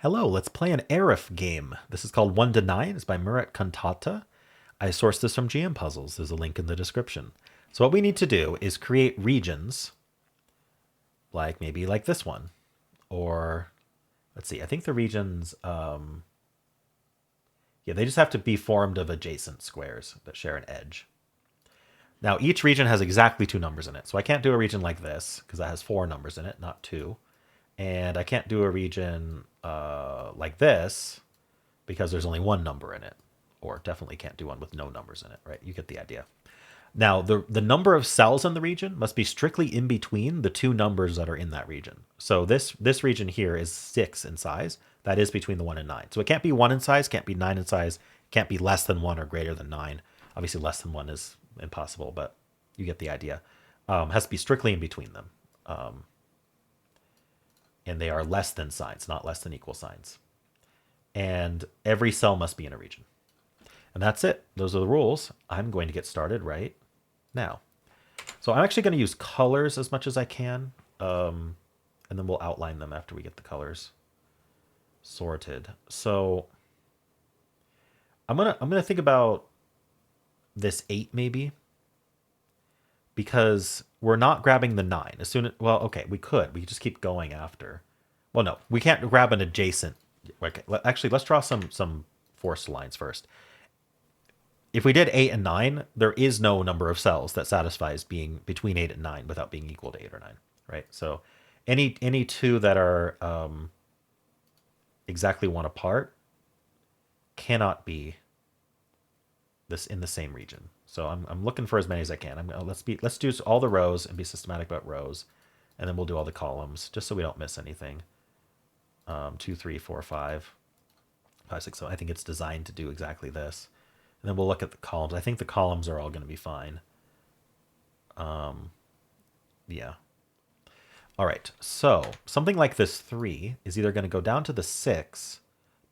Hello, let's play an Araf game. This is called 1 to 9. It's by Murat Tonta. I sourced this from GM Puzzles. There's a link in the description. So what we need to do is create regions, like maybe like this one. Or, let's see, I think the regions, yeah, they just have to be formed of adjacent squares that share an edge. Now, each region has exactly 2 numbers in it. So I can't do a region like this, because that has 4 numbers in it, not 2. And I can't do a region like this, because there's only 1 number in it. Or definitely can't do one with no numbers in it, right? You get the idea. Now, the number of cells in the region must be strictly in between the 2 numbers that are in that region. So this region here is 6 in size. That is between the 1 and 9. So it can't be 1 in size, can't be 9 in size, can't be less than 1 or greater than 9. Obviously, less than 1 is impossible, but you get the idea. Has to be strictly in between them. And they are less than signs, not less than equal signs. And every cell must be in a region. And that's it. Those are the rules. I'm going to get started right now. So I'm actually going to use colors as much as I can. And then we'll outline them after we get the colors sorted. So I'm gonna think about this 8 maybe, because we're not grabbing the 9 as soon as, well, okay, we could just keep going after. Well, no, we can't grab an adjacent. Okay, actually, let's draw some forced lines first. If we did 8 and 9, there is no number of cells that satisfies being between 8 and 9 without being equal to 8 or 9, right? So any 2 that are exactly 1 apart cannot be this in the same region. So I'm looking for as many as I can. Let's do all the rows and be systematic about rows, and then we'll do all the columns just so we don't miss anything. 2, 3, 4, 5, 5, 6. So I think it's designed to do exactly this. And then we'll look at the columns. I think the columns are all going to be fine. Yeah. All right. So something like this 3 is either going to go down to the 6,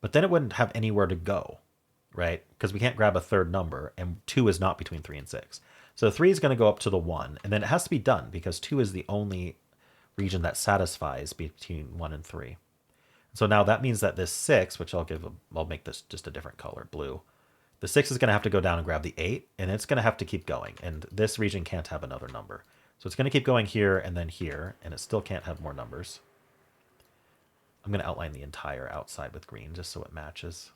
but then it wouldn't have anywhere to go, right? Because we can't grab a third number, and 2 is not between 3 and 6. So 3 is going to go up to the 1, and then it has to be done because 2 is the only region that satisfies between 1 and 3. So now that means that this 6, which I'll make this just a different color, blue. The 6 is going to have to go down and grab the 8, and it's going to have to keep going. And this region can't have another number. So it's going to keep going here and then here, and it still can't have more numbers. I'm going to outline the entire outside with green just so it matches.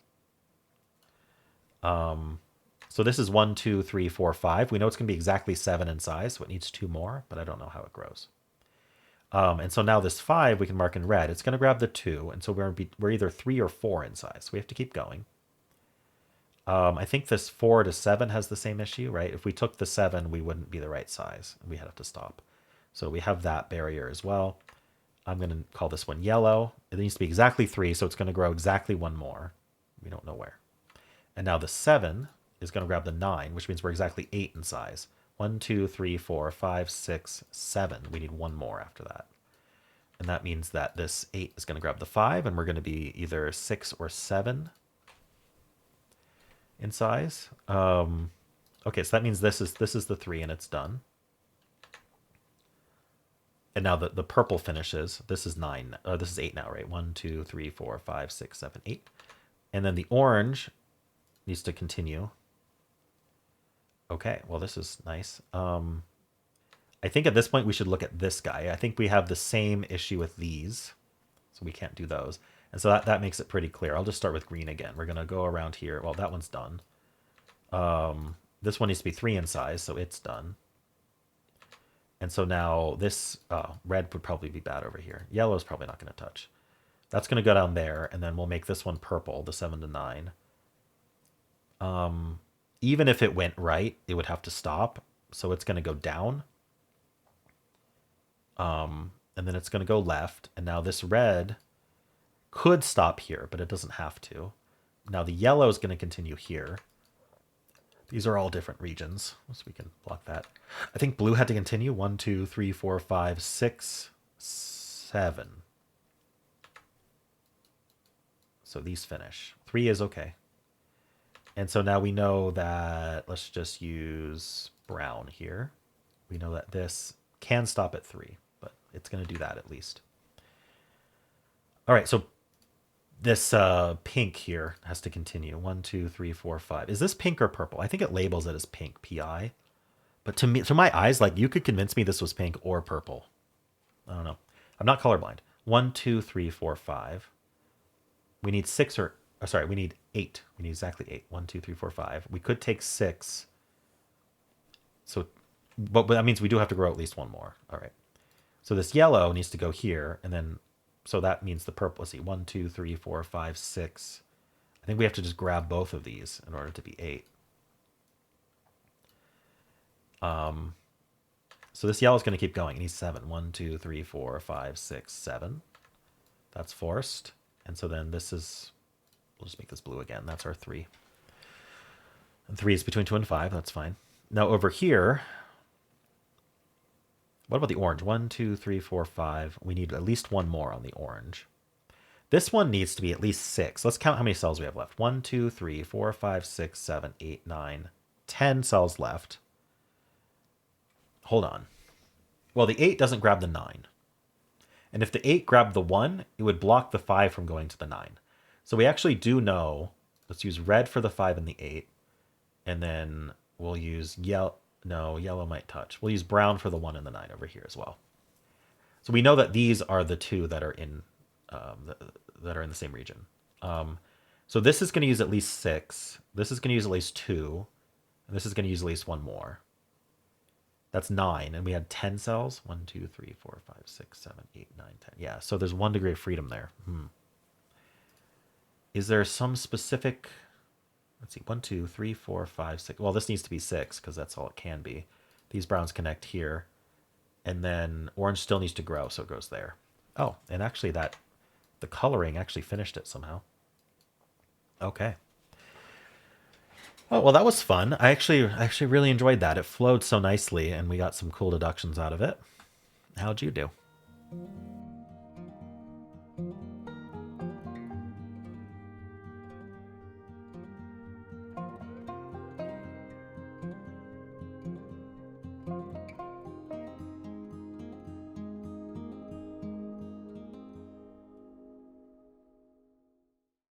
So this is 1, 2, 3, 4, 5. We know it's going to be exactly 7 in size, so it needs 2 more, but I don't know how it grows. And so now this 5 we can mark in red. It's going to grab the 2, and so we're either 3 or 4 in size. So we have to keep going. I think this 4 to 7 has the same issue, right? If we took the 7, we wouldn't be the right size. We'd have to stop. So we have that barrier as well. I'm going to call this one yellow. It needs to be exactly 3, so it's going to grow exactly 1 more. We don't know where. And now the 7 is going to grab the 9, which means we're exactly 8 in size. 1, 2, 3, 4, 5, 6, 7. We need 1 more after that. And that means that this 8 is going to grab the 5, and we're going to be either 6 or 7 in size. Okay, so that means this is the 3 and it's done. And now the purple finishes. This is 9. This is 8 now, right? 1, 2, 3, 4, 5, 6, 7, 8. And then the orange needs to continue. Okay, well, this is nice. I think at this point we should look at this guy. I think we have the same issue with these, so we can't do those. And so that makes it pretty clear. I'll just start with green again. We're going to go around here. Well, that one's done. This one needs to be 3 in size, so it's done. And so now this red would probably be bad over here. Yellow is probably not going to touch. That's going to go down there, and then we'll make this one purple, the 7 to 9. Even if it went right, it would have to stop. So it's going to go down. And then it's going to go left. And now this red could stop here, but it doesn't have to. Now the yellow is going to continue here. These are all different regions, so we can block that. I think blue had to continue. 1, 2, 3, 4, 5, 6, 7. So these finish. 3 is okay. And so now we know that, let's just use brown here. We know that this can stop at 3, but it's going to do that at least. All right, so This pink here has to continue. 1, 2, 3, 4, 5. Is this pink or purple? I think it labels it as pink, PI. But to me, to my eyes, like you could convince me this was pink or purple. I don't know. I'm not colorblind. 1, 2, 3, 4, 5. We need six or sorry, we need 8. We need exactly 8. 1, 2, 3, 4, 5. We could take 6. So, but that means we do have to grow at least one more. All right. So this yellow needs to go here, and then so that means the purple. Let's see, 1, 2, 3, 4, 5, 6. I think we have to just grab both of these in order to be 8. So this yellow is going to keep going. It needs 7. 1, 2, 3, 4, 5, 6, 7. That's forced. And so then this is, we'll just make this blue again. That's our 3. And 3 is between 2 and 5. That's fine. Now over here, what about the orange? 1, 2, 3, 4, 5. We need at least one more on the orange. This one needs to be at least 6. Let's count how many cells we have left. 1, 2, 3, 4, 5, 6, 7, 8, 9, 10 cells left. Hold on. Well, the 8 doesn't grab the 9. And if the 8 grabbed the 1, it would block the 5 from going to the 9. So we actually do know, let's use red for the 5 and the 8. And then we'll use yellow. No, yellow might touch. We'll use brown for the 1 and the 9 over here as well. So we know that these are the 2 that are in that are in the same region. So this is going to use at least 6. This is going to use at least 2. And this is going to use at least one more. That's 9. And we had 10 cells. 1, 2, 3, 4, 5, 6, 7, 8, 9, 10. Yeah, so there's 1 degree of freedom there. Is there some specific... Let's see. 1, 2, 3, 4, 5, 6. Well, this needs to be 6 because that's all it can be. These browns connect here. And then orange still needs to grow, so it goes there. Oh, and actually the coloring actually finished it somehow. Okay. Oh, well, that was fun. I actually really enjoyed that. It flowed so nicely, and we got some cool deductions out of it. How'd you do?